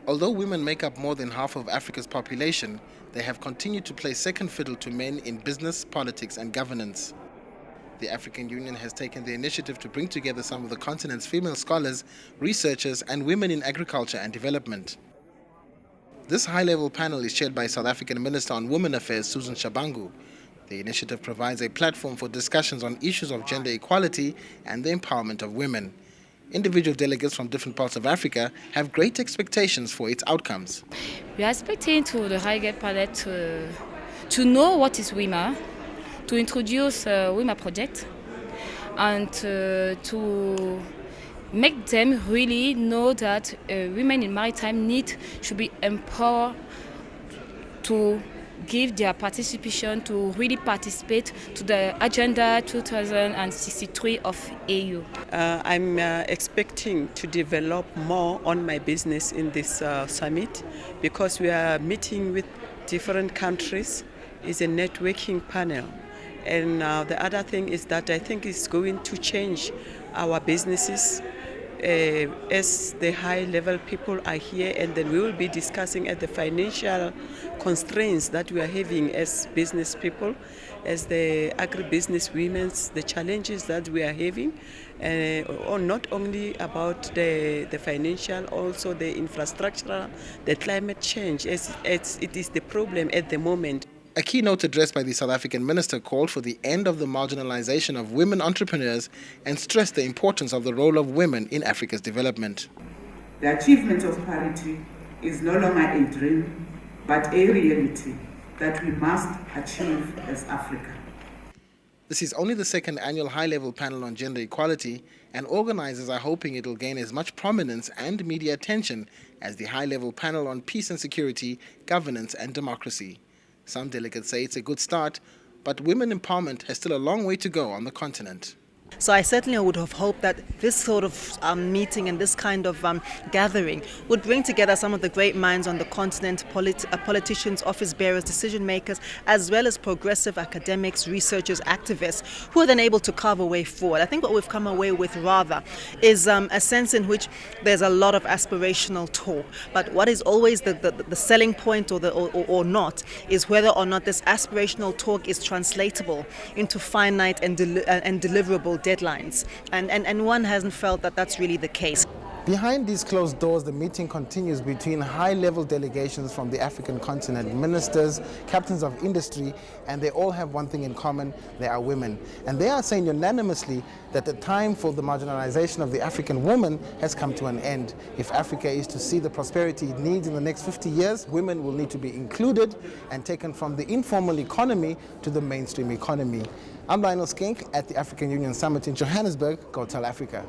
Although women make up more than half of Africa's population, they have continued to play second fiddle to men in business, politics, and governance. The African Union has taken the initiative to bring together some of the continent's female scholars, researchers, and women in agriculture and development. This high-level panel is chaired by South African Minister on Women Affairs, Susan Shabangu. The initiative provides a platform for discussions on issues of gender equality and the empowerment of women. Individual delegates from different parts of Africa have great expectations for its outcomes. We are expecting to the Highgate Palette to know what is WIMA, to introduce WIMA project, and to make them really know that women in maritime should be empowered to give their participation, to really participate to the Agenda 2063 of AU. I'm expecting to develop more on my business in this summit because we are meeting with different countries. It's a networking panel. And the other thing is that I think it's going to change our businesses as the high-level people are here, and then we will be discussing at the financial constraints that we are having as business people, as the agribusiness women, the challenges that we are having, or not only about the financial, also the infrastructure, the climate change, as it is the problem at the moment. A keynote address by the South African minister called for the end of the marginalization of women entrepreneurs and stressed the importance of the role of women in Africa's development. The achievement of parity is no longer a dream, but a reality that we must achieve as Africa. This is only the second annual high-level panel on gender equality, and organizers are hoping it will gain as much prominence and media attention as the high-level panel on peace and security, governance and democracy. Some delegates say it's a good start, but women empowerment has still a long way to go on the continent. So I certainly would have hoped that this sort of meeting and this kind of gathering would bring together some of the great minds on the continent, politicians, office bearers, decision makers, as well as progressive academics, researchers, activists, who are then able to carve a way forward. I think what we've come away with rather is a sense in which there's a lot of aspirational talk, but what is always the selling point or not is whether or not this aspirational talk is translatable into finite and deliverable deadlines, and one hasn't felt that that's really the case. Behind these closed doors, the meeting continues between high-level delegations from the African continent, ministers, captains of industry, and they all have one thing in common: they are women. And they are saying unanimously that the time for the marginalization of the African woman has come to an end. If Africa is to see the prosperity it needs in the next 50 years, women will need to be included and taken from the informal economy to the mainstream economy. I'm Lionel Skink at the African Union Summit in Johannesburg. Go tell Africa.